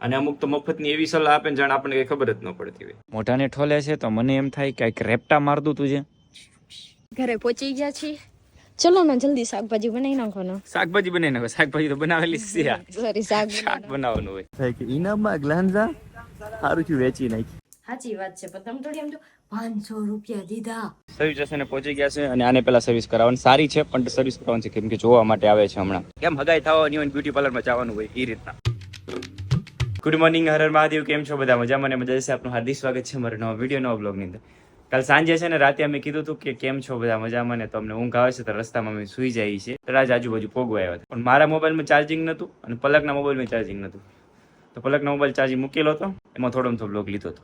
અને અમુક તો મફતની એવી સલાહ આપે ને જાણે આપણને કઈ ખબર જ ન પડતી હોય. મોઢાને ઠોલે છે તો મને એમ થાય કે કઈક રેપટા માર દઉં તું છે. ઘરે પહોંચી ગયા છીએ. ચલો ને જલ્દી શાકભાજી બનાવી નાખો ને. શાકભાજી બનાવી નાખો. શાકભાજી તો બનાવેલી છે. સોરી શાક બનાવવાનું હોય. થાય કે ઇનામમાં ગ્લાન્ઝા સારું થયું વેચી નાખી. સાચી વાત છે પણ તમે થોડી એમ તો 500 રૂપિયા દીધા. સર્વિસ સ્ટેશને પહોંચી ગયા છે અને આને પેલા સર્વિસ કરાવવાની સારી છે પણ સર્વિસ કરાવવાની છે કેમ કે જોવા માટે આવે છે હમણાં. કેમ હગાઈ થવાની હોય બ્યુટી પાર્લરમાં જવાનું હોય એ રીતના. Good morning, Har Har Mahadev. કેમ છો બધા? મજામાં ને મજા છે. આપનું હાર્દિક સ્વાગત છે મારા નવા વિડીયો નવા બ્લોગની અંદર. કાલ સાંજે છે ને રાતે અમે કીધું હતું કે કેમ છો બધા મજામાં ને, તો અમને ઊંઘ આવે છે તો રસ્તામાં અમે સુઈ જઈએ છીએ. કદાચ આજુબાજુ પોગવા આવ્યા હતા પણ મારા મોબાઈલમાં ચાર્જિંગ નહોતું અને પલકના મોબાઈલમાં ચાર્જિંગ નહોતું. તો પલકના મોબાઈલ ચાર્જિંગ મૂકેલો હતો, એમાં થોડો બ્લોગ લીધો હતો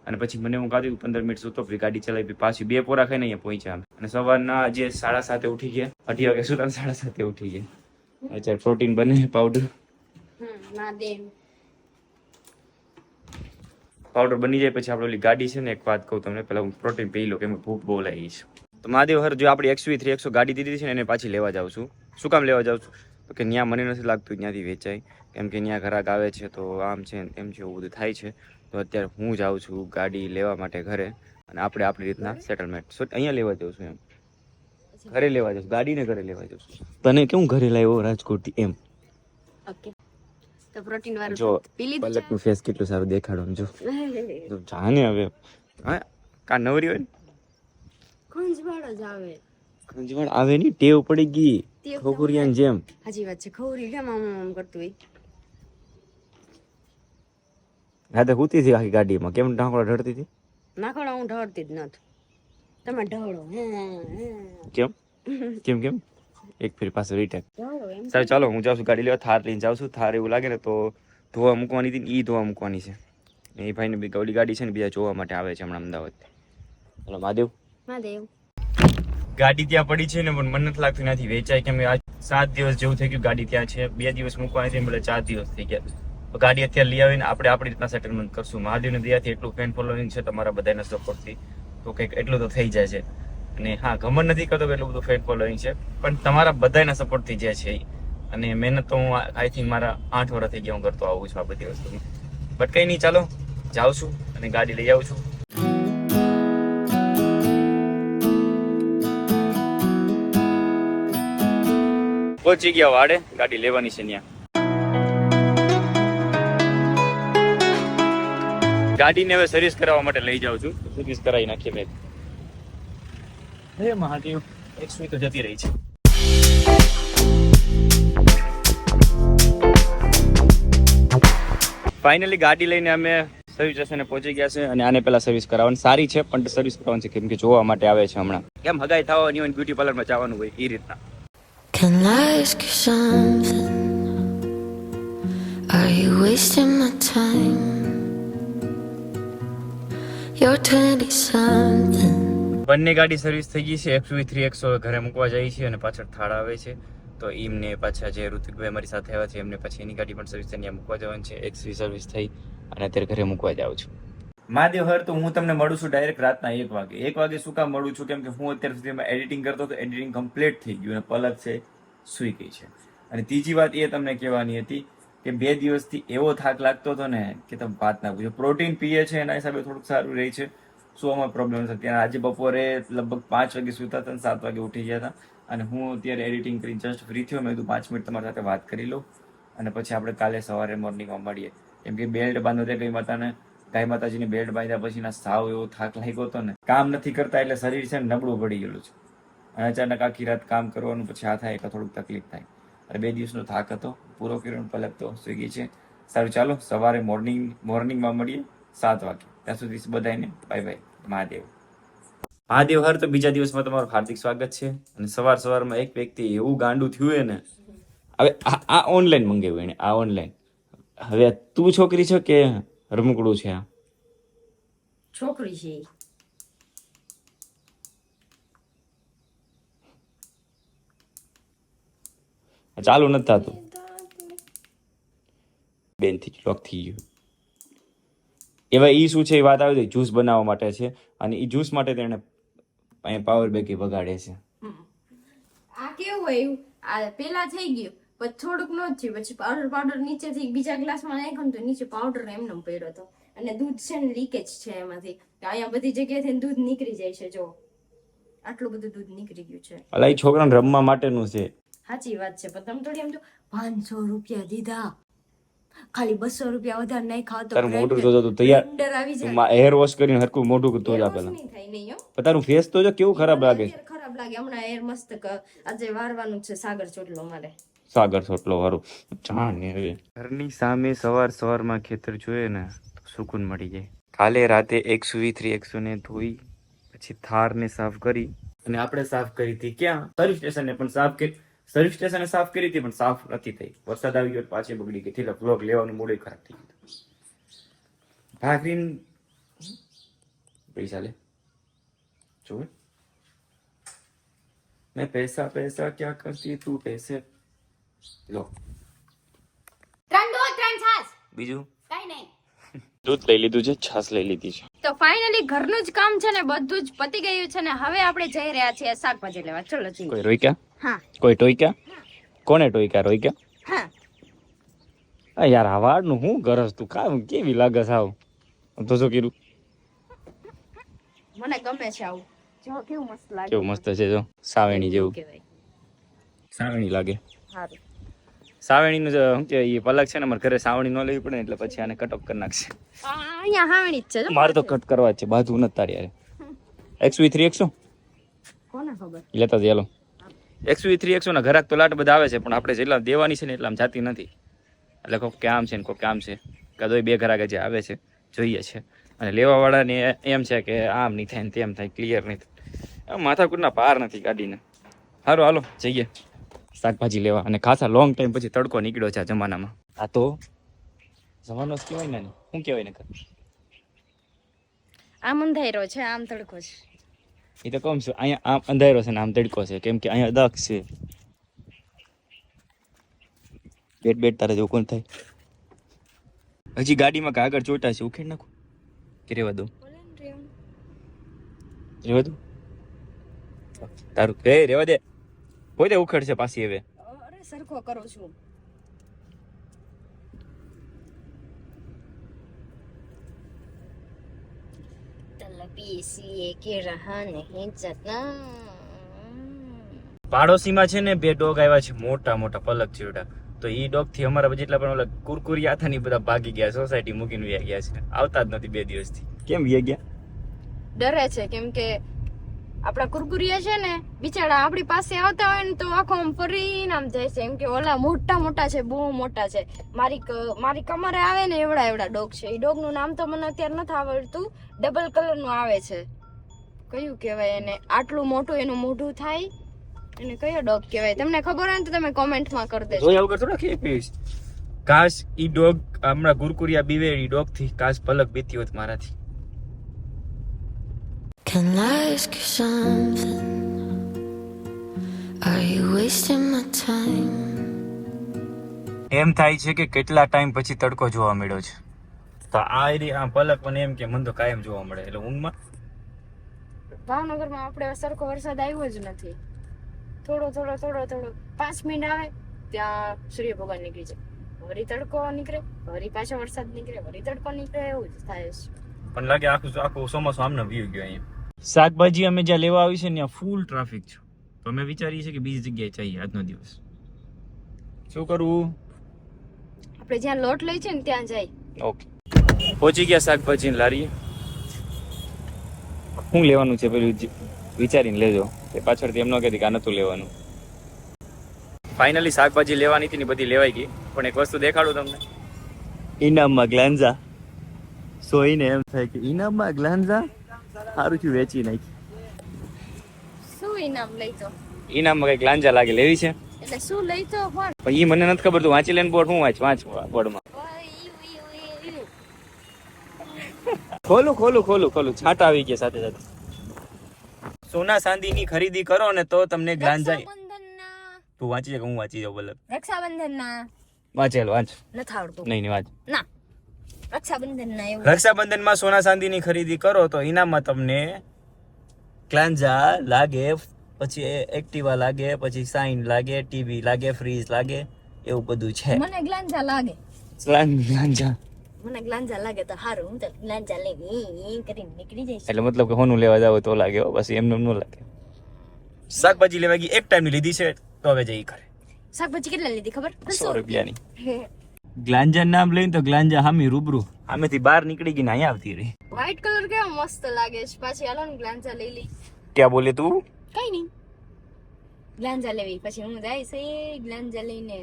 અને પછી મને હું કાઢી 15 મિનિટ સૂતો, પછી ગાડી ચલાવી, પાછી 2 પોરા ખાઈને અહીંયા પહોંચ્યા અને સવારના જે 7:30 ઉઠી ગયા. 8 વાગે સુતા 7:30 ઉઠી ગયા. અત્યારે પ્રોટીન બને પાવડર પાવડર બની જાય પછી આપણે ઓલી ગાડી છે ને, એક વાત કહું તમને, પહેલા હું પ્રોટીન પી લો કેમ કે ભૂખ બહુ લાગી છે. તો મહાદેવ હર જો આપણી XV300 ગાડી દીધી છે ને એને પાછી લેવા જાઉં છું. શું કામ લેવા જાઉં છું? તો કે ત્યાં મને નથી લાગતું ત્યાંથી વેચાય, કેમ કે ત્યાં ઘરાક આવે છે તો આમ છે તેમ છે એવું બધું થાય છે. તો અત્યારે હું જાઉં છું ગાડી લેવા માટે ઘરે અને આપણે આપણી રીતના સેટલમેન્ટ અહીંયા લેવા જાઉં છું. એમ ઘરે લેવા જાઉં છું, ગાડીને ઘરે લેવા જાઉં છું. તને કેવું ઘરે લાવ્યો રાજકોટથી એમ? ઓકે તો પ્રોટીન વાળું જો પી લીધું. પલકનું ફેસ કેટલું સારું દેખાડવાનું જો. તો જાને હવે હા કા નવરી હોય ને ખંજવાળો જ આવે. ખંજવાળ આવે ની ટેવ પડી ગઈ ખોખુરિયાની જેમ. સાચી વાત છે. ખોરી કેમ આમ કરતું હોય. રાતે હુતી હતી આખી ગાડીમાં. કેમ ઢાંકળો ઢળતી હતી? નાખોડા હું ઢળતી જ નથી. તમે ઢળો. કેમ કેમ કેમ એક ફેર પાસે રીટેક. ઢળો એમ. સારું ચાલો હું જાઉં છું ગાડી લેવા. થાર લઈને જાઉં છું. થાર એવું લાગે ને તો ધોવા મૂકવાની હતી ને ઈ ધોવા મૂકવાની છે. એ ભાઈને બી ગૌડી ગાડી છે ને બીજા જોવા માટે આવે છે હમણાં અમદાવાદથી. ચલો મહાદેવ. મહાદેવ. ગાડી ત્યાં પડી છે ને પણ મને નથી લાગતું ત્યાંથી વેચાય, કેમ કે આજ 7 દિવસ જેવું થઈ ગયું ગાડી ત્યાં છે. 2 દિવસ મૂકવાની હતી એટલે 4 દિવસ થઈ ગયા. તો ગાડી અત્યારે લઈ આવીને આપણે આપણી રીતના સેટલમેન્ટ કરશું. મહાદેવની દયાથી એટલું ફેન ફોલોઈંગ છે તમારા બધાના સપોર્ટથી, તો કંઈક એટલું તો થઈ જાય છે. અને હા, ઘમંડ નથી કરતો કે એટલું બધું ફેન ફોલોઈંગ છે, પણ તમારા બધાના સપોર્ટથી જે છે અને મહેનત તો હું આઈ થિંક મારા 8 વર્ષ થઈ ગયા હું કરતો આવું છું આ બધી વસ્તુ. બટ કંઈ નહીં, ચાલો જાઉં છું અને ગાડી લઈ આવું છું. પહોંચી ગયા વાડે, ગાડી લેવાની છે ત્યાં. ગાડીને હવે સર્વિસ કરાવવા માટે લઈ જાઉં છું. સર્વિસ કરાવી નાખીએ મેં. હે મહાદેવ, XV તો જતી રહી છે. ફાઇનલી ગાડી લઈને અમે સર્વિસ સ્ટેશને પહોંચી ગયા છે અને આને પેલા સર્વિસ કરાવવાની સારી છે પણ સર્વિસ કરાવવાની છે કેમ કે જોવા માટે આવે છે હમણાં. કેમ હગાઈ થવાની હોય બ્યુટી પાર્લરમાં જવાનું હોય એ રીતના. Can I ask you something? Are you wasting my time? You're 20 something. બંને ગાડી સર્વિસ થઈ ગઈ છે. XV300 ઘરે મૂકવા જાય છે અને પાછળ થાળ આવે છે તો એમને પાછા જે ઋતિકભાઈ અમારી સાથે આવ્યા છે એમને પછી એની ગાડી પણ સર્વિસ થઈને મૂકવા જવાની છે. XV સર્વિસ થઈ અને અત્યારે ઘરે મૂકવા જાઉં છું. મહાદેવ હર તો હું તમને મળું છું ડાયરેક્ટ રાતના 1 વાગે. 1 વાગે શું કામ મળું છું? કેમ કે હું અત્યાર સુધીમાં એડિટિંગ કરતો હતો, એડિટિંગ કમ્પ્લીટ થઈ ગયું અને પલક છે સૂઈ ગઈ છે. અને ત્રીજી વાત એ તમને કહેવાની હતી કે 2 દિવસથી એવો થાક લાગતો હતો ને કે તમે વાત ના પૂછો. પ્રોટીન પીએ છે એના હિસાબે થોડુંક સારું રહે છે, સુવામાં પ્રોબ્લેમ નથી. ત્યાં આજે બપોરે લગભગ 5 વાગે સૂતા હતા અને 7 વાગે ઉઠી ગયા હતા અને હું અત્યારે એડિટિંગ કરીને જસ્ટ ફ્રી થયો. મેં કીધું 5 મિનિટ તમારી સાથે વાત કરી લઉં અને પછી આપણે કાલે સવારે મોર્નિંગમાં મળીએ. કેમ કે બેલ્ટ બાંધો તે ગાય માતાજીની બેલ્ટ બાંધ્યા પછી સાવ એવો થાક લાગ્યો હતો ને. કામ નથી કરતા એટલે શરીર છે ને નબળું પડી ગયેલું છે અને અચાનક આખી રાત કામ કરવાનું પછી આ થાય એટલે થોડુંક તકલીફ થાય. અને 2 દિવસનો થાક હતો પૂરો કર્યો. પલક તો સુઈ ગઈ છે. સારું ચાલો સવારે મોર્નિંગમાં મળીએ 7 વાગે. ત્યાં સુધી બધાને બાય બાય. મહાદેવ. મહાદેવ હર તો બીજા દિવસમાં તમારું હાર્દિક સ્વાગત છે. અને સવારમાં એક વ્યક્તિ એવું ગાંડું થયું ને, હવે આ ઓનલાઈન મંગાવ્યું એને, આ ઓનલાઈન. હવે તું છોકરી છો કે રમકડું છે? આ છોકરી છે. ચાલુ નથી થતું. બેન થી લોક થઈ ગયું. એવા ઈ શું છે એ વાત આવી જ્યુસ બનાવવા માટે છે અને ઈ જ્યુસ માટે તેને પાવર બેંક વગાડે છે. આ કેવું હોય? આ પેલા થઈ ગયું પછી થોડુંક ન જ થયું, પછી પાવડર નીચેથી બીજા ગ્લાસમાં નાખ્યો ને તો નીચે પાવડર એમને પડ્યો હતો. અને દૂધ છે ને લીકેજ છે એમાંથી, અહીંયા બધી જગ્યાએથી દૂધ નીકળી જાય છે. જો આટલું બધું દૂધ નીકળી ગયું છે. અલા એ છોકરાને રમવા માટેનું છે. સાચી વાત છે, પણ તમે થોડી એમ જો 500 રૂપિયા દીધા, ખાલી 200 રૂપિયા વધારે નહીં ખાવ તો તારું મોઢું તો તું તૈયાર બ્લેન્ડર આવી જાય. હેર વોશ કરીને હરકું મોઢું તો જ આપેલા. નહીં થાય નહીં હો. પણ તારું ફેસ તો જો કેવું ખરાબ લાગે છે. ખરાબ લાગે. હમણાં એર મસ્ત આજે વારવાનું છે સાગર ચોટલો મારે. સાગર સોટલો વાળું જાણે હવે ઘરની સામે સવારમાં ખેતર જોઈએ ને તો સુકૂન મળી જાય. કાલે રાતે 100 ને ધોઈ પછી થારને સાફ કરી અને આપણે સાફ કરી હતી ક્યાં સર્વિસ સ્ટેશને પણ સાફ કરી. સર્વિસ સ્ટેશને સાફ કરી હતી પણ સાફ નથી થઈ. વરસાદ આવી ગયો પાછી બગડી ગઈ. એટલે વ્લોગ લેવાનું મોડું ખરાબ થઈ ગયું. ભાગરીન પૈસા લે જો મેં પૈસા ક્યાં કરતી તું પૈસે લો. 3 દૂધ 3 છાશ બીજું કઈ નહીં. દૂધ લઈ લીધું છે, છાશ લઈ લીધી છે. તો ફાઇનલી ઘરનું જ કામ છે ને બધું જ પતી ગયું છે ને હવે આપણે જઈ રહ્યા છીએ શાકભાજી લેવા. ચલો જઈએ. કોઈ રોક્યા? હા. કોઈ ટોક્યા? કોને ટોક્યા? રોક્યા? હા. આ યાર આ વાળનું હું ગરજ તું કામ કેવી લાગે સાવ. તો શું કીધું? મને ગમે છે આવું. જો કેવું મસ્ત લાગે. કેવું મસ્ત છે જો સાવેણી જેવું. કહેવાય. સાવેણી લાગે. સારું. સાવેણીનું શું કે એ પલક છે ને મારે ઘરે સાવણી ન લેવી પડે ને એટલે પછી આને કટ ઓફ કરી નાખશે. અહીંયા હાવણી જ છે જો. મારે તો કટ કરવા જ છે, બાજુ નથી તારી યાર. XV3 100 કોને ખબર. લેતા જ લો. XV3 100 ના ઘરાક તો લાટ બધા આવે છે પણ આપણે જેટલા દેવાની છે ને એટલા જાતી નથી. એટલે કોઈક કામ છે ને કોઈક કામ છે કદોય 2 ઘરાક જે આવે છે જોઈએ છે અને લેવા વાળાને એમ છે કે આમ નહીં થાય ને તેમ થાય, ક્લિયર નહીં થાય. માથાકૂટના પાર નથી ગાડીને. સારું હાલો જઈએ શાકભાજી લેવા. અને ખાસા લોંગ ટાઈમ પછી તડકો નીકળ્યો છે આ જમાનામાં. આ તો જમાનો જ કહેવાય ને. શું કહેવાય ને? આમ અંધારો છે આમ તડકો છે. એ તો કમ છે. અહીંયા આમ અંધારો છે ને આમ તડકો છે કેમ કે અહીંયા દક્ષ છે. બેટ તારે જેવું કોણ થાય. હજી ગાડીમાં કાગળ ચોટા છે, ઉખેડ નાખું કે રેવા દો? રેવા દો તારું એ રેવા દે. કોઈ દે ઉખેડ છે પાછી હવે. અરે સરખો કરું છું. તલબી સીએ કે રહા નહીં જતા. પાડોશીમાં છે ને 2 ડોગ આવ્યા છે મોટા મોટા પલક જેવડા. તો ઈ ડોગ થી અમારા જેટલા પણ ઓલા કુરકુરિયા હતા ને બધા ભાગી ગયા. સોસાયટી મૂકીને વ્યા ગયા છે. આવતા જ નથી 2 દિવસથી. કેમ વ્યા ગયા? ડરે છે કેમ કે આપડા કુરકુરિયા છે ને બિચારા આપણી પાસે આવતા હોય ને તો આખો આમ ફરીને આમ જાય છે. એમ કે ઓલા મોટા છે, બહુ મોટા છે. મારી કમરે આવે ને એવડા ડોગ છે. એ ડોગ નું નામ તો મને અત્યારે નથી આવડતું. ડબલ કલર નું આવે છે. કયું કહેવાય એને? આટલું મોટું એનું મોઢું થાય. એને કયો ડોગ કહેવાય? તમને ખબર હોય ને તો તમે કોમેન્ટમાં કરી દેજો. જોયા વગર થોડા ખેપીશ. કાશ ઈ ડોગ હમણાં ગુરકુરિયા બીવે ઈ ડોગ થી કાશ પલક બીતી હોત મારાથી. Can I ask you something? Are you wasting my time? એમ થાય છે કે કેટલા ટાઈમ પછી તડકો જોવા મળ્યો છે. તો આ પલક મને એમ કે મને તો કાયમ જોવા મળે. એટલે ઊંઘમાં ભાવનગરમાં આપણે સરખો વરસાદ આવ્યો જ નથી. થોડો 5 મિનિટ આવે ત્યાં સૂર્ય ભગવાન નીકળી જાય, વળી તડકો નીકળે, વળી પાછો વરસાદ નીકળે, વળી તડકો નીકળે. એવું જ થાય છે. પણ લાગે આખું ચોમાસું આમને વ્યૂ ગયો. અહીંયા શાકભાજી અમે જ્યાં લેવા આવી છે ને ત્યાં ફૂલ ટ્રાફિક છે. તો અમે વિચારીએ છીએ કે બીજી જગ્યાએ જઈએ આજનો દિવસ. શું કરવું? આપણે જ્યાં લોટ લઈ છે ને ત્યાં જાય. ઓકે પહોંચી ગયા શાકભાજી લારીએ. શું લેવાનું છે પેલું વિચારીને લેજો કે પાછળથી એમ ન કહેતી કે આ નતું લેવાનું. ફાઇનલી શાકભાજી લેવાની હતી ને બધી લેવાઈ ગઈ. પણ એક વસ્તુ દેખાડું તમને. ઇનામમાં ગ્લાન્ઝા. સોઈને એમ થાય કે ઇનામમાં ગ્લાન્ઝા સારું થયું વેચી નાખી. શું ઇનામ લઈ તો? ઇનામમાં કઈક ગ્લાન્ઝા લાગે લેવી છે. એટલે શું લઈ તો પણ એ મને નથી ખબર. તું વાંચી લેને બોર્ડ. હું વાંચ બોર્ડમાં. ખોલું છાંટા આવી ગયા સાથે સાથે. સોના ચાંદીની ખરીદી કરો ને તો તમને ગ્લાન્ઝા. તું વાંચી જાય કે હું વાંચી જાઉં? બોલ. રક્ષાબંધનના વાંચ. નથી આવડતું. નહીં વાંચ. ના રક્ષાબંધનના એવું. રક્ષાબંધનમાં સોના ચાંદીની ખરીદી કરો તો ઇનામમાં તમને ગ્લાન્ઝા લાગે, પછી એક્ટિવા લાગે, પછી સાઇન લાગે, ટીવી લાગે, ફ્રીજ લાગે, એવું બધું છે. મને ગ્લાંજા લાગે. ગ્લાંજા મને ગ્લાંજા લાગે તો હારું, હું તો ગ્લાંજા લઈને કરીને નીકળી જઈશ. એટલે મતલબ કે હોનું લેવા જાવ તો લાગે હો, બસ એમને ન લાગે. શાકભાજી લેવા ગઈ એક ટાઈમની લીધી છે તો હવે જઈ ઘરે. શાકભાજી કેટલા લીધી ખબર? 100 રૂપિયાની. ગ્લાંજા નામ લઈને તો ગ્લાંજા હામી રૂબરૂ આમેથી બહાર નીકળી ગઈ ને અહીંયા આવતી રહી. વ્હાઈટ કલર કેવો મસ્ત લાગે છે. પાછી હાલો ને ગ્લાંજા લઈ લી. ક્યાં બોલે તું? કઈ નહીં, ગ્લાંજા લેવી. પછી હું જઈશ એ ગ્લાંજા લઈને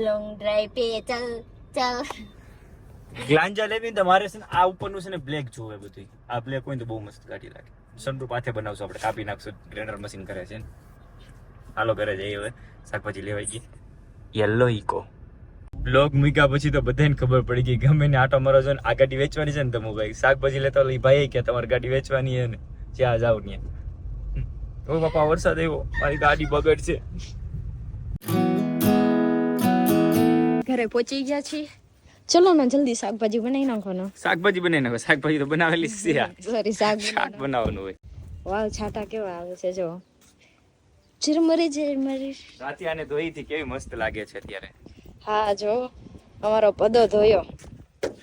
લોંગ ડ્રાઈવ પે ચાલ ચાલ. ગ્લાંજા લેવી તો મારે છે ને આ ઉપરનું છે ને બ્લેક જોવે બધું. આ બ્લેક હોય તો બહુ મસ્ત ગાડી લાગે. સનરૂફ હાથે બનાવશું આપણે, કાપી નાખશું. ગ્રેન્ડર મશીન કરે છે ને. હાલો ઘરે જઈએ હવે, શાકભાજી લેવાઈ ગઈ. યલો ઇકો બ્લોગ મૂક્યા પછી તો બધાને ખબર પડી ગઈ, ગમે ને આટો મારો છો ને આ ગાડી વેચવાની છે ને તમે ભાઈ શાકભાજી લેતા હોય ભાઈ કે તમારી ગાડી વેચવાની છે ને જ્યાં જાવ ને. ઓ બાપા વરસાદ આવ્યો, મારી ગાડી બગડશે. ઘરે પહોંચી ગયા છીએ. ચલો ને જલ્દી શાકભાજી બનાવી નાખો ને. શાકભાજી બનાવી નાખો. શાકભાજી તો બનાવેલી છે, સોરી, શાક બનાવવાનું હોય. વાવ, છાટા કેવા આવે છે જો. ચરમરી. રાતે આને ધોઈ થી કેવી મસ્ત લાગે છે અત્યારે. હા જો, અમારો પદો ધોયો,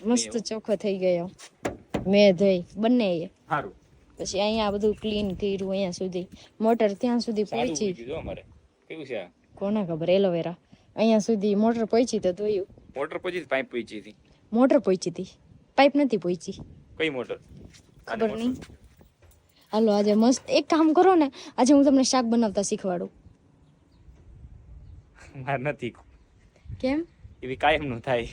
મસ્ત ચોખ્ખો થઈ ગયો. મેં ધોઈ બંને. સારું. પછી અહીંયા બધું ક્લીન કર્યું, અહીંયા સુધી મોટર ત્યાં સુધી પહોંચી. અમારે કેવું છે આ? કોને ખબર, એલોવેરા. અહીંયા સુધી મોટર પહોંચી તો ધોયું. મોટર પહોંચી પાઇપ પહોંચી હતી. મોટર પહોંચી હતી, પાઇપ નથી પહોંચી. કઈ મોટર? ખબર નહીં. હાલો આજે મસ્ત એક કામ કરો ને, આજે હું તમને શાક બનાવતા શીખવાડું. માર નથી. કેમ? એવી કાયમ નું થાય.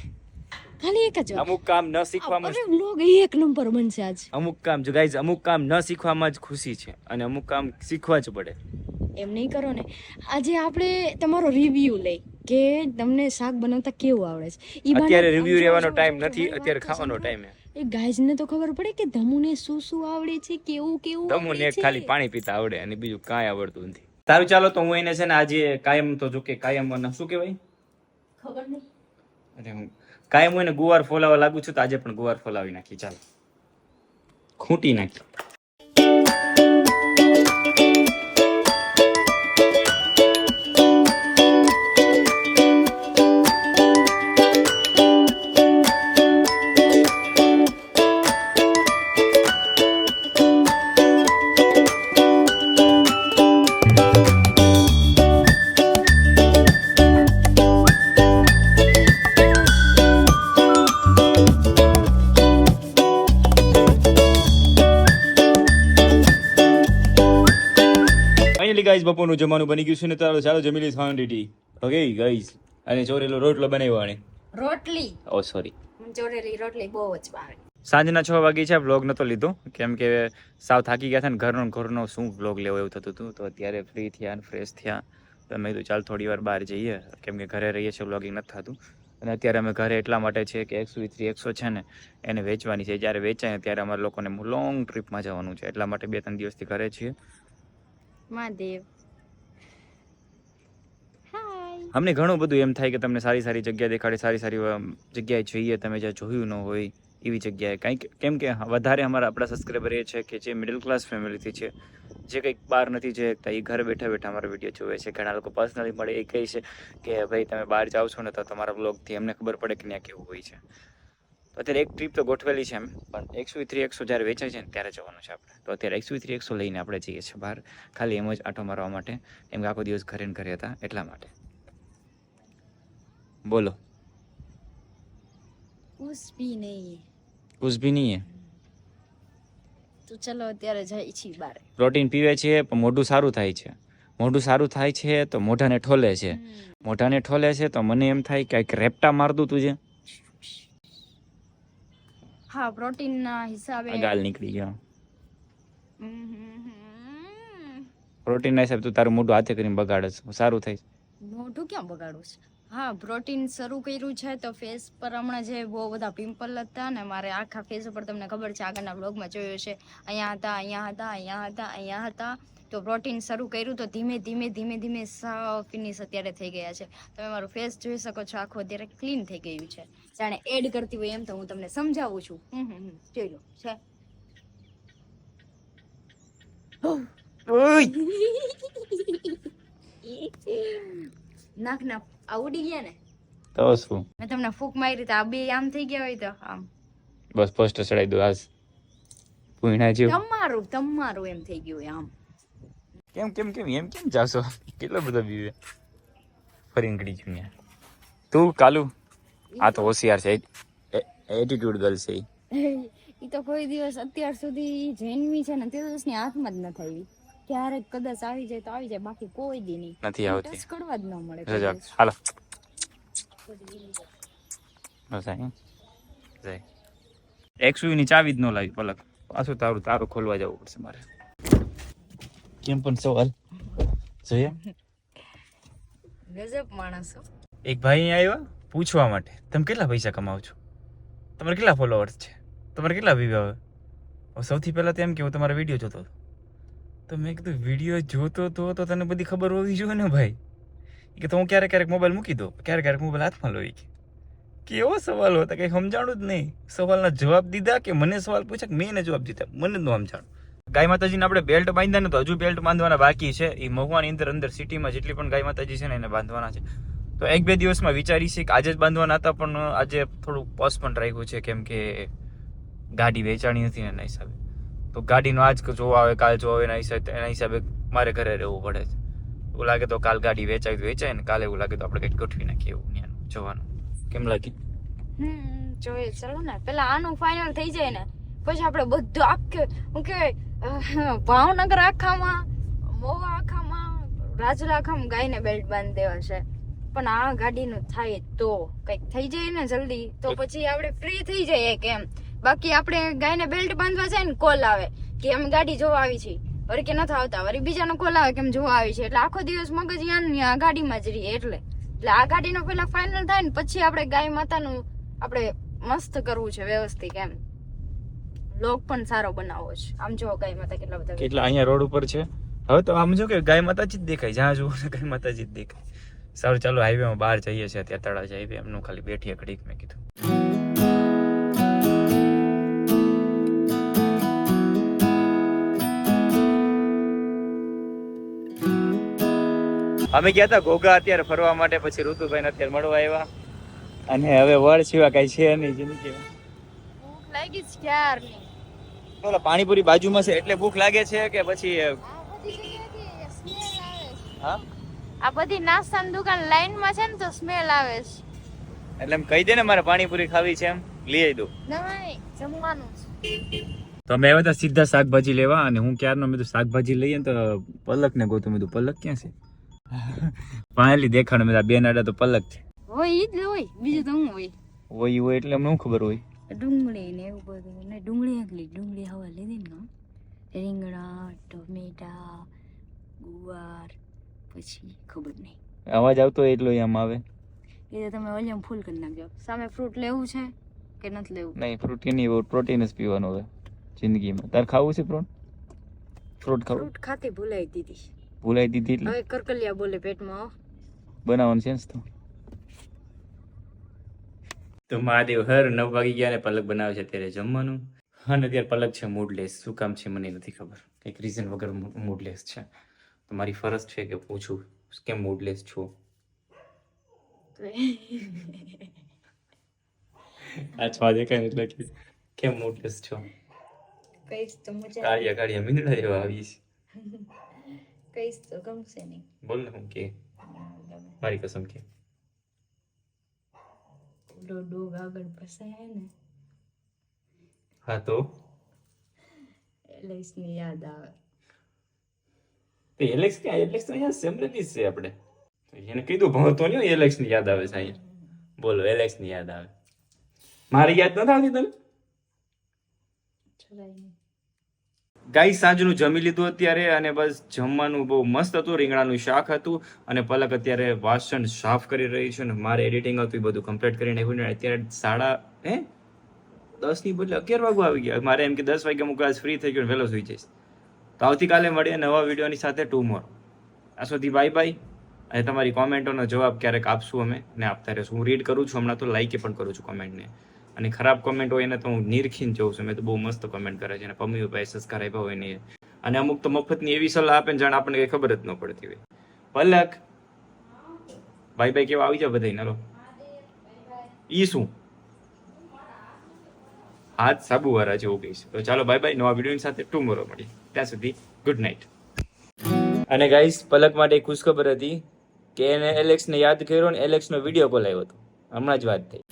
ખાલી એક જ અમુક કામ ન શીખવામાં અરે વ્લોગ એક નંબર બનશે આજ. અમુક કામ જો ગાઈઝ, અમુક કામ ન શીખવામાં જ ખુશી છે અને અમુક કામ શીખવા જ પડે. એમ નહીં કરો ને, આજે આપણે તમારો રિવ્યુ લઈ કે તમને શાક બનાવતા કેવું આવડે છે. અત્યારે રિવ્યુ લેવાનો ટાઈમ નથી, અત્યારે ખાવાનો ટાઈમ છે. એ ગાઈઝ ને તો ખબર પડે કે ધમુને શું શું આવડે છે, કેવું કેવું તમને એક ખાલી પાણી પીતા આવડે અને બીજું કાંઈ આવડતું નથી. સારું ચાલો તો હું એને છે ને આજે કાયમ તો જો કે કાયમ શું કહેવાય ખબર નહીં. અરે હું કાયમ હું એને ગુવાર ફોલાવા લાગુ છું તો આજે પણ ગુવાર ફોલાવી નાખી. ચાલો ખૂંટી નાખી. ગાઈઝ બપોરનું જમવાનું બની ગયું છે ને, ચાલો જમી લઈશ ક્વોન્ટિટી. ઓકે ગાઈઝ, અને ચોરેલો રોટલો બનાવ્યો આને. રોટલી. ઓ સોરી, ચોરેલી રોટલી બહુ જ ભાવે. સાંજના 6 વાગી છે. વ્લોગ નતો લીધો કેમ કે સાવ થાકી ગયા હતા ને ઘરનો શું વ્લોગ લેવો એવું થતું હતું. તો અત્યારે ફ્રી થયા ને ફ્રેશ થયા તો મેં કીધું ચાલ થોડી વાર બહાર જઈએ કેમ કે ઘરે રહીએ છીએ, વ્લોગિંગ નથી થતું. અને અત્યારે અમે ઘરે એટલા માટે છે કે XV3 100 છે ને એને વેચવાની છે. જ્યારે વેચાય ત્યારે અમારે લોકોને લોંગ ટ્રીપમાં જવાનું છે, એટલા માટે 2-3 દિવસથી ઘરે છીએ. મહાદેવ હાય. અમને ઘણું બધું એમ થાય કે તમને સારી સારી જગ્યા દેખાડે, સારી સારી જગ્યાએ જઈએ તમે જ્યાં જોયું ન હોય એવી જગ્યાએ. કંઈક કેમ કે વધારે અમારા આપણા સબસ્ક્રાઈબર એ છે કે જે મિડલ ક્લાસ ફેમિલીથી છે, જે કંઈક બહાર નથી જઈ શકતા, એ ઘરે બેઠા બેઠા અમારા વિડીયો જોવે છે. ઘણા લોકો પર્સનલી મળે એ કહે છે કે ભાઈ તમે બહાર જાઓ છો ને તો તમારા બ્લોગથી અમને ખબર પડે કે ત્યાં કેવું હોય છે. તો અત્યારે એક ટ્રીપ તો ગોઠવેલી છે એમ, પણ XV3 100 જ્યારે વેચાય છે ને ત્યારે જવાનું છે આપણે. તો અત્યારે XV3 100 લઈને આપણે જઈએ છીએ બહાર, ખાલી એમ જ આંટો મારવા માટે, એમ કે આખો દિવસ ઘરે ને ઘરે હતા એટલા માટે. બોલો. कुछ भी नहीं કુછ ભી નહીં હે. તો ચલો અત્યારે જઈ છીએ બહાર. પ્રોટીન પીવે છે પણ મોઢું સારું થાય છે. મોઢું સારું થાય છે તો મોઢાને ઠોલે છે. મોઢાને ઠોલે છે તો મને એમ થાય કે એક રેપટા માર દઉં તુજે. હા, પ્રોટીન ના હિસાબે ગાલ નીકળી ગયા. પ્રોટીન ના હિસાબે તું તારું મોઢું હાથે કરીને બગાડે છે, સારું થાય. મોઢું ક્યાં બગાડું છે? હા, પ્રોટીન શરૂ કર્યું છે તો ફેસ પર હમણાં જે બહુ બધા પિમ્પલ હતા ને મારે આખા ફેસ ઉપર, તમને ખબર છે આગળના બ્લોગમાં જોયું છે, અહીંયા હતા, અહીંયા હતા, અહીંયા હતા, અહીંયા હતા. તો પ્રોટીન શરૂ કર્યું તો ધીમે ધીમે ધીમે ધીમે સાવ ફિનિશ અત્યારે થઈ ગયા છે. તમે મારું ફેસ જોઈ શકો છો, આખું અત્યારે ક્લીન થઈ ગયું છે, જાણે એડ કરતી હોય એમ. તો હું તમને સમજાવું છું. જોઈ લો છે. નાકના આ ઉડી ગયા ને તો શું મેં તમને ફૂક મારી તો આ બે આમ થઈ ગયા હોય તો આમ બસ પોસ્ટર ચડાવી દો આજ પૂણા જેવું તમારું એમ થઈ ગયું હોય આમ કેમ એમ કેમ જાશો કેટલો બધો બીવે ફરી નીકળી છું યાર તું કાલુ આ તો હોશિયાર છે એટીટ્યુડ ગર્લ છે ઈ તો કોઈ દિવસ અત્યાર સુધી જૈનવી છે ને તે દિવસની હાથમાં જ નથી આવી ક્યારેક કદાચ આવી જાય તો આવી જાય બાકી કોઈ દી નહીં નથી આવતી ટચ કરવા જ ન મળે કોઈ રજા દિવસ. હાલો બસ આ જાય એક્સયુવી ની ચાવી જ ન લાવી પલક પાછું તારું ખોલવા જવું પડશે મારે કેમ પણ સવાલ જોઈએ ગજબ માણસો એક ભાઈ અહીંયા આવ્યા પૂછવા માટે તમે કેટલા પૈસા કમાવો છો તમારે કેટલા ફોલોઅર્સ છે તમારે કેટલા વ્યૂ આવે સૌથી પહેલાં તો એમ કે હું તમારા વિડીયો જોતો હતો તો મેં કીધું વિડીયો જોતો તો તને બધી ખબર હોવી જોઈએ ને ભાઈ કે તો હું ક્યારેક મોબાઈલ મૂકી દો ક્યારેક મોબાઈલ હાથમાં લઈ કેવો સવાલ હતો કંઈ સમજાણું જ નહીં સવાલના જવાબ દીધા કે મને સવાલ પૂછે કે મેં એને જવાબ દીધા મને ન સમજાણું ગાય માતાજીને આપણે બેલ્ટ બાંધ્યા ને તો હજુ બેલ્ટ બાંધવાના બાકી છે એ મહુવાની અંદર સિટીમાં જેટલી પણ ગાય માતાજી છે ને એને બાંધવાના છે તો 1-2 દિવસમાં વિચારી છે કે આજે જ બાંધવાના હતા પણ આજે થોડું પોસ્ટપોન રાખ્યું છે કેમ કે ગાડી વેચાણી નથી ને એના હિસાબે તો ગાડીનો આજ જોવા આવે કાલ જોવા આવે એના હિસાબે મારે ઘરે રહેવું પડે છે એવું લાગે તો કાલ ગાડી વેચાય ને કાલે એવું લાગે તો આપણે કંઈક ગોઠવી નાખીએ એવું ત્યાંનું જોવાનું કેમ લાગે જોઈએ ચલો ને પેલા આનું ફાઇનલ થઈ જાય ને પછી આપણે બધું આખે હું કહેવાય ભાવનગર આખામાં મોવા આખામાં રાજુલા આખામાં ગાયને બેલ્ટ બાંધી દેવા છે પણ આ ગાડીનું થાય તો કંઈક થઈ જાય ને જલ્દી તો પછી આપણે ફ્રી થઈ જઈએ કેમ બાકી આપણે ગાયને બેલ્ટ બાંધવા જાય ને કોલ આવે કે અમે ગાડી જોવા આવી છીએ વળી કે નથી આવતા વળી બીજાનો કોલ આવે કે અમે જોવા આવી છે એટલે આખો દિવસ મગજ આ ગાડીમાં જ રહીએ એટલે આ ગાડીનો પેલા ફાઇનલ થાય ને પછી આપણે ગાય માતાનું આપણે મસ્ત કરવું છે વ્યવસ્થિત એમ લોક પણ સારો બનાવવો છે આમ જો ગાય માતા કેટલા અહીંયા રોડ ઉપર છે હવે તો આમ જો કે ગાય માતાજી જ દેખાય જ્યાં જુઓ ને ગાય માતાજી જ દેખાય સારું ચાલો હાઈવેમાં બહાર જઈએ છીએ ત્યાં તળાજ હાઈવે એમનું ખાલી બેઠીએ ઘડીક મેં કીધું અમે ગયા હતા ઘોઘા અત્યારે ફરવા માટે પછી ઋતુભાઈ અત્યારે મળવા આવ્યા અને હવે વળ સિવાય કઈ છે નહીં જિંદગીમાં ભૂખ લાગી છે ક્યારની બોલો પાણીપુરી બાજુમાં છે એટલે ભૂખ લાગે છે કે પછી હા આ બધી નાસ્તાની દુકાન લાઈનમાં છે ને તો સ્મેલ આવે છે એટલે એમ કહી દે ને મારે પાણીપુરી ખાવી છે એમ લઈ આવી દો નહીં જમવાનું છે તો અમે આવ્યા હતા સીધા શાકભાજી લેવા અને હું ક્યારનો મેં તો શાકભાજી લઈએ ને તો પલકને ગોતું મેં પલક ક્યાં છે પાણી દેખાડ મેં બે નાડા તો પલક છે હોય ઈ જ હોય બીજું તો હું હોય એટલે અમને શું ખબર હોય ડુંગળી ને એવું બધું ને ડુંગળી હવા લીધી ને રીંગણા ટમેટા ગુવાર પછી ખબર નહીં અવાજ આવતો હોય એટલો આમ આવે એ તો તમે વોલ્યુમ ફૂલ કરી નાખજો સામે ફ્રૂટ લેવું છે કે નથી લેવું નહીં ફ્રૂટ નહીં પ્રોટીન જ પીવાનું હવે જિંદગીમાં તાર ખાવું છે ફ્રૂટ ખાવું ફ્રૂટ ખાતી ભૂલાઈ દીધી એટલે હવે કરકલિયા બોલે પેટમાં બનાવવાનું છે ને તો મહાદેવ હર 9 વાગી ગયા ને પલક બનાવે છે અત્યારે જમવાનું અને અત્યારે પલક છે મૂડલેસ શું કામ છે મને નથી ખબર કંઈક રીઝન વગર મૂડલેસ છે તો મારી ફરજ છે કે પૂછું કેમ મૂડલેસ છો આ છ દેખાય એટલે કેમ મૂડલેસ છો કઈશ તો મજા કાળિયા મીંદડા જેવા આવી છે કઈશ તો ગમશે નહીં બોલ ને હું કે મારી કસમ કે ડોગ આગળ ફસાય ને હા તો એલેક્સ ની યાદ આવે એલેક્સ તો અહીંયા સેમરેલી છે આપણે એને કીધું ભણતો નહીં એલેક્સ ની યાદ આવે છે અહીંયા બોલો એલેક્સ ની યાદ આવે મારી યાદ નથી આવતી તને ગાઈ સાંજનું જમી લીધું અત્યારે અને બસ જમવાનું બહુ મસ્ત હતું રીંગણાનું શાક હતું અને પલક અત્યારે વાસણ સાફ કરી રહી છે અને મારે એડિટિંગ હતું એ બધું કમ્પ્લીટ કરીને આવ્યું ને અત્યારે 10:30 ની બદલે 11 વાગવા આવી ગયા મારે એમ કે 10 વાગે હું ક્લાસ ફ્રી થઈ ગયો વહેલો સુઈ જઈશ તો આવતીકાલે મળીએ નવા વિડીયોની સાથે ટુમોરો આ સુધી બાય બાય અને તમારી કોમેન્ટોનો જવાબ ક્યારેક આપશું અમે ને આપતા રહેશું હું રીડ કરું છું હમણાં તો લાઈક પણ કરું છું કોમેન્ટને અને ખરાબ કોમેન્ટ હોય ને તો હું નિરખીને જોઉં છું મેં તો બહુ મસ્ત કોમેન્ટ કરે છે અને પમ્મીભાઈ સબસ્ક્રાઈબ હોય ને અને અમુક તો મફતની એવી સલાહ આપે ને જાણે આપણને કંઈ ખબર જ ન પડતી હોય પલક બાય બાય કેવા આવી જાવ બધા નરો ઈ શું હાથ સાબુવાળા જેવું કહીશ. તો ચાલો બાય બાય, નવા વિડીયોની સાથે ટુમોરો મળી. ત્યાં સુધી ગુડ નાઇટ. અને ગાઈસ પલક માટે ખુશખબર હતી કે એને એલેક્સને યાદ કર્યો ને એલેક્સનો વિડીયો કોલ આવ્યો હતો, હમણાં જ વાત થઈ.